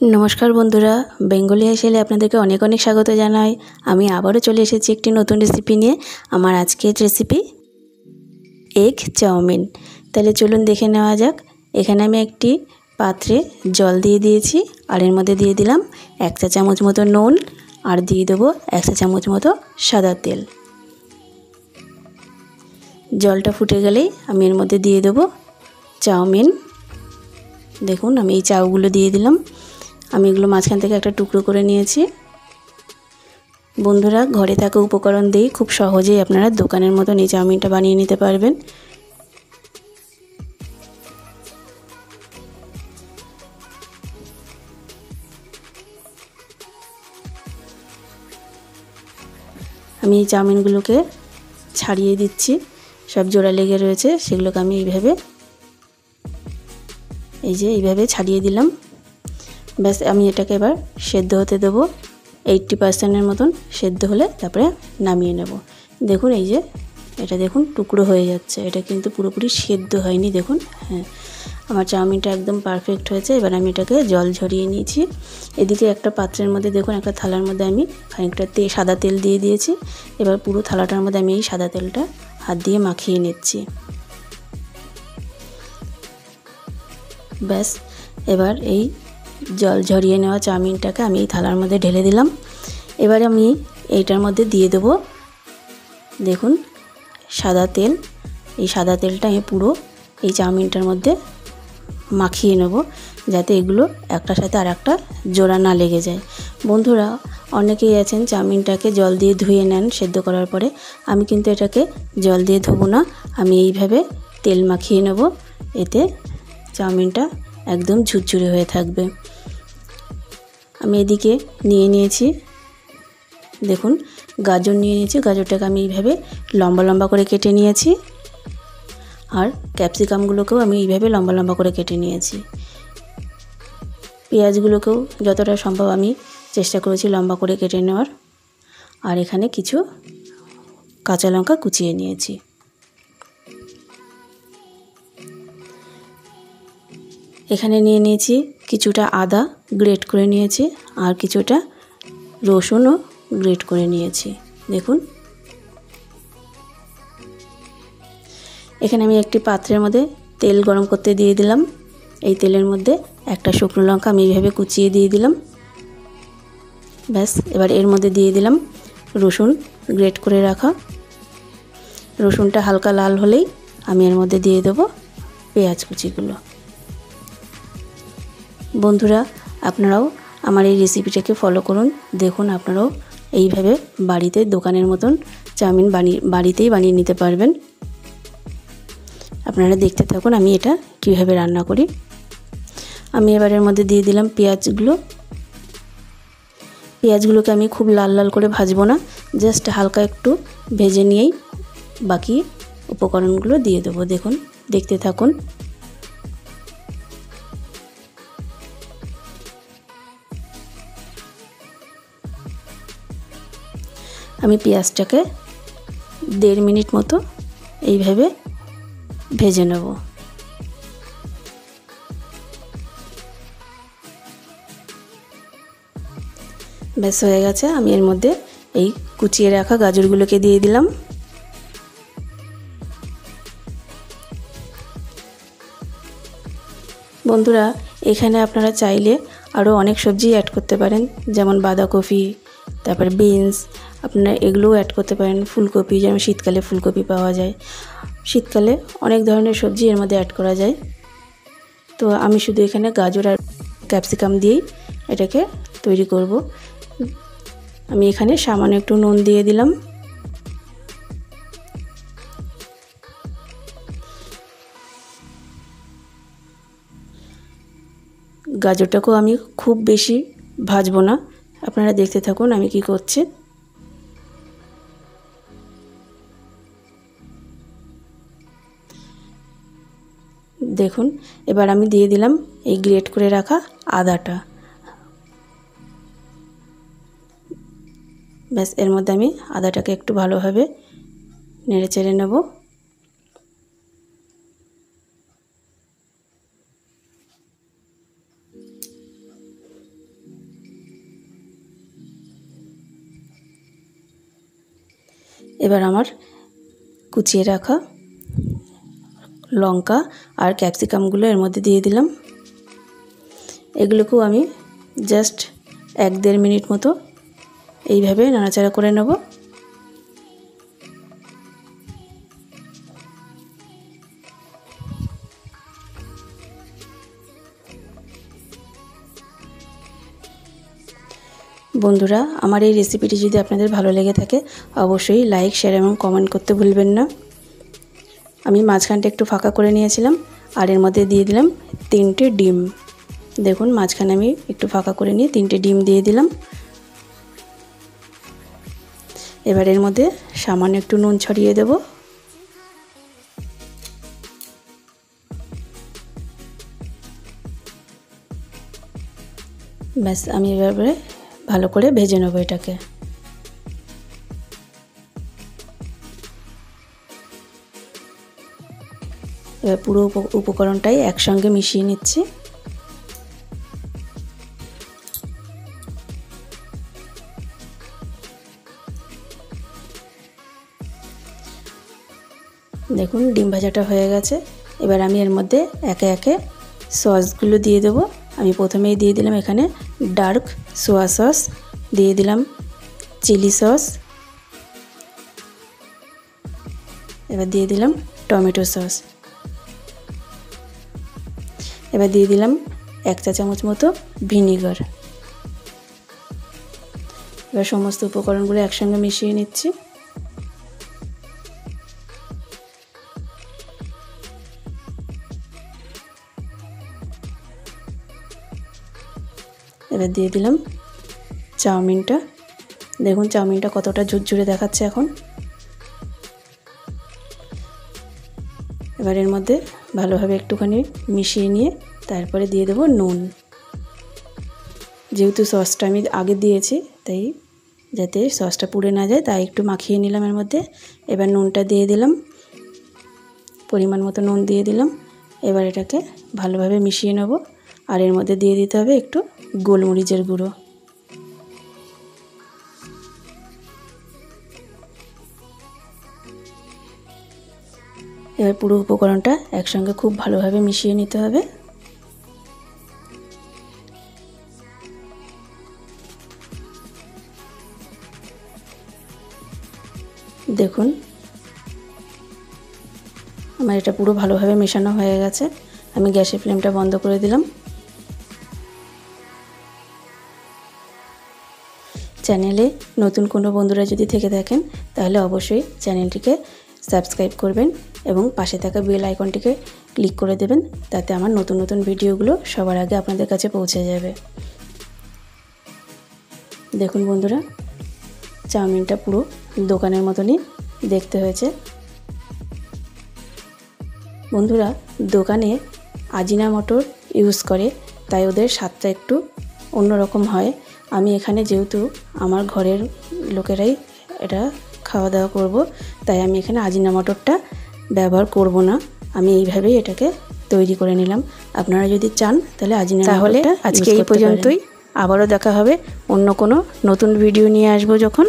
नमस्कार बंधुरा बेंगली आइसेले आपनादेरके अनेक अनेक स्वागत जानाई। आमी आबारो चले एसेछि एकटी नतुन रेसिपि निये। आमार आजकेर रेसिपि एग चाउमिन। ताहले चलुन देखे नेওয়া যাক। एखाने आमी एकटी पात्रे जल दिए दिएछि आर एर मध्य दिए दिलाम 1 चा चामच मतो नुन और दिए देबो 1 चा चामच मतो सादा तेल। जलटा फुटे गेलेई आमी एर मध्य दिए देबो चाउमिन। देखुन आमी এই চাউগুলো দিয়ে দিলাম। আমি এগুলো মাঝখান থেকে একটা টুকরো করে নিয়েছি। বন্ধুরা ঘরে থাকা উপকরণ দিয়ে খুব সহজেই আপনারা দোকানের মতন এই চাউমিনটা বানিয়ে নিতে পারবেন। আমি এই চাউমিনগুলোকে ছাড়িয়ে দিচ্ছি, সব জোড়া লেগে রয়েছে সেগুলোকে আমি এইভাবে ছাড়িয়ে দিলাম। ব্যাস আমি এটাকে এবার সেদ্ধ হতে দেবো। 80% মতন সেদ্ধ হলে তারপরে নামিয়ে নেব। দেখুন এই যে এটা দেখুন টুকরো হয়ে যাচ্ছে, এটা কিন্তু পুরোপুরি সেদ্ধ হয়নি। দেখুন হ্যাঁ, আমার চাউমিনটা একদম পারফেক্ট হয়েছে। এবার আমি এটাকে জল ঝরিয়ে নিয়েছি। এদিকে একটা পাত্রের মধ্যে দেখুন একটা থালার মধ্যে আমি খানিকটা সাদা তেল দিয়ে দিয়েছি। এবার পুরো থালাটার মধ্যে আমি এই সাদা তেলটা হাত দিয়ে মাখিয়ে নিচ্ছি। ব্যাস এবার এই জল ঝরিয়ে নেওয়া চাউমিনটাকে আমি এই থালার মধ্যে ঢেলে দিলাম। এবার আমি এইটার মধ্যে দিয়ে দেবো দেখুন সাদা তেল। এই সাদা তেলটা আমি পুরো এই চাউমিনটার মধ্যে মাখিয়ে নেব, যাতে এগুলো একটার সাথে আর একটা জোড়া না লেগে যায়। বন্ধুরা অনেকেই আছেন চাউমিনটাকে জল দিয়ে ধুয়ে নেন সেদ্ধ করার পরে। আমি কিন্তু এটাকে জল দিয়ে ধোবো না, আমি এইভাবে তেল মাখিয়ে নেব। এতে চাউমিনটা একদম ঝুরঝুরে হয়ে থাকবে। আমি এদিকে নিয়েছি দেখুন গাজর নিয়ে নিয়েছি। গাজরটাকে আমি এইভাবে লম্বা লম্বা করে কেটে নিয়েছি আর ক্যাপসিকামগুলোকেও আমি এইভাবে লম্বা লম্বা করে কেটে নিয়েছি। পেঁয়াজগুলোকেও যতটা সম্ভব আমি চেষ্টা করেছি লম্বা করে কেটে নেওয়ার। আর এখানে কিছু কাঁচা লঙ্কা কুচিয়ে নিয়েছি। এখানে নিয়েছি কিছুটা আদা গ্রেট করে নিয়েছি আর কিছুটা রসুনও গ্রেট করে নিয়েছি। দেখুন এখানে আমি একটি পাত্রের মধ্যে তেল গরম করতে দিয়ে দিলাম। এই তেলের মধ্যে একটা শুকনো লঙ্কা আমি এইভাবে কুচিয়ে দিয়ে দিলাম। ব্যাস এবার এর মধ্যে দিয়ে দিলাম রসুন গ্রেট করে রাখা। রসুনটা হালকা লাল হলেই আমি এর মধ্যে দিয়ে দেবো পেঁয়াজ কুচিগুলো। বন্ধুরা আপনারাও আমার এই রেসিপিটাকে ফলো করুন। দেখুন আপনারাও এইভাবে বাড়িতে দোকানের মতন চাউমিন বাড়িতেই বানিয়ে নিতে পারবেন। আপনারা দেখতে থাকুন আমি এটা কীভাবে রান্না করি। আমি এবার এর মধ্যে দিয়ে দিলাম পেঁয়াজগুলোকে আমি খুব লাল লাল করে ভাজবো না, জাস্ট হালকা একটু ভেজে নিয়েই বাকি উপকরণগুলো দিয়ে দেবো। দেখুন দেখতে থাকুন। আমি পেঁয়াজটাকে 1.5 মিনিট মতো এইভাবে ভেজে নেব। ব্যাস হয়ে গেছে। আমি এর মধ্যে এই কুচিয়ে রাখা গাজরগুলোকে দিয়ে দিলাম। বন্ধুরা এখানে আপনারা চাইলে আরও অনেক সবজি অ্যাড করতে পারেন, যেমন বাঁধাকপি, তারপর বিনস, আপনারা এগুলোও অ্যাড করতে পারেন। ফুলকপি, যেমন শীতকালে ফুলকপি পাওয়া যায়। শীতকালে অনেক ধরনের সবজি এর মধ্যে অ্যাড করা যায়। তো আমি শুধু এখানে গাজর আর ক্যাপসিকাম দিয়েই এটাকে তৈরি করব। আমি এখানে সামান্য একটু নুন দিয়ে দিলাম। গাজরটাকেও আমি খুব বেশি ভাজবো না, আপনারা দেখতে থাকুন আমি কি করছি। দেখুন এবার আমি দিয়ে দিলাম এই গ্রেট করে রাখা আদাটা। ব্যাস এর মধ্যে আমি আদাটাকে একটু ভালোভাবে নেড়ে চেড়ে নেব। এবার আমার কুচিয়ে রাখা লঙ্কা আর ক্যাপসিকামগুলো এর মধ্যে দিয়ে দিলাম। এগুলোকেও আমি জাস্ট 1-1.5 মিনিট মতো এইভাবে নাড়াচাড়া করে নেব। বন্ধুরা, আমার এই রেসিপিটি যদি আপনাদের ভালো লেগে থাকে অবশ্যই লাইক, শেয়ার এবং কমেন্ট করতে ভুলবেন না। আমি মাঝখানটা একটু ফাঁকা করে নিয়েছিলাম আর এর মধ্যে দিয়ে দিলাম 3টে ডিম। দেখুন মাঝখানে আমি একটু ফাঁকা করে নিয়ে 3টে ডিম দিয়ে দিলাম। এবার এর মধ্যে সামান্য একটু নুন ছড়িয়ে দেব। ব্যাস, আমি এবারে ভালো করে ভেজে নেব এটাকে। এবার পুরো উপকরণটাই একসঙ্গে মিশিয়ে নিচ্ছি। দেখুন ডিম ভাজাটা হয়ে গেছে। এবার আমি এর মধ্যে একে একে সসগুলো দিয়ে দেব। আমি প্রথমেই দিয়ে দিলাম এখানে ডার্ক সোয়া সস, দিয়ে দিলাম চিলি সস, এবার দিয়ে দিলাম টমেটো সস, এবার দিয়ে দিলাম 1 চা চামচ মতো ভিনিগার। এবার সমস্ত উপকরণগুলো একসঙ্গে মিশিয়ে নিচ্ছি। এবার দিয়ে দিলাম চাউমিনটা। দেখুন চাউমিনটা কতটা ঝুরঝুরে দেখাচ্ছে এখন। এবার এর মধ্যে ভালোভাবে একটুখানি মিশিয়ে নিয়ে তারপরে দিয়ে দেবো নুন। যেহেতু সসটা আমি আগে দিয়েছি তাই যাতে সসটা পুড়ে না যায় তাই একটু মাখিয়ে নিলাম এর মধ্যে। এবার নুনটা দিয়ে দিলাম, পরিমাণ মতো নুন দিয়ে দিলাম। এবার এটাকে ভালোভাবে মিশিয়ে নেব আর এর মধ্যে দিয়ে দিতে হবে একটু গোলমরিচের গুঁড়ো। এবার পুরো উপকরণটা একসঙ্গে খুব ভালোভাবে মিশিয়ে নিতে হবে। দেখুন আমার এটা পুরো ভালোভাবে মেশানো হয়ে গেছে। আমি গ্যাসের ফ্লেমটা বন্ধ করে দিলাম। চ্যানেলে নতুন কোনো বন্ধুরা যদি থেকে থাকেন তাহলে অবশ্যই চ্যানেলটিকে সাবস্ক্রাইব করবেন এবং পাশে থাকা বেল আইকনটিকে ক্লিক করে দেবেন, তাতে আমার নতুন নতুন ভিডিওগুলো সবার আগে আপনাদের কাছে পৌঁছে যাবে। দেখুন বন্ধুরা, চাউমিনটা পুরো দোকানের মতনই দেখতে হয়েছে। বন্ধুরা, দোকানে আজিনামোটো ইউজ করে তাই ওদের স্বাদটা একটু অন্যরকম হয়। আমি এখানে যেহেতু আমার ঘরের লোকেরাই এটা খাওয়া দাওয়া করব তাই আমি এখানে আজিনামোটোটা ব্যবহার করব না। আমি এইভাবেই এটাকে তৈরি করে নিলাম। আপনারা যদি চান তাহলে আজিনামোটোটা আজকে এই পর্যন্তই। আবারও দেখা হবে অন্য কোনো নতুন ভিডিও নিয়ে আসবো যখন।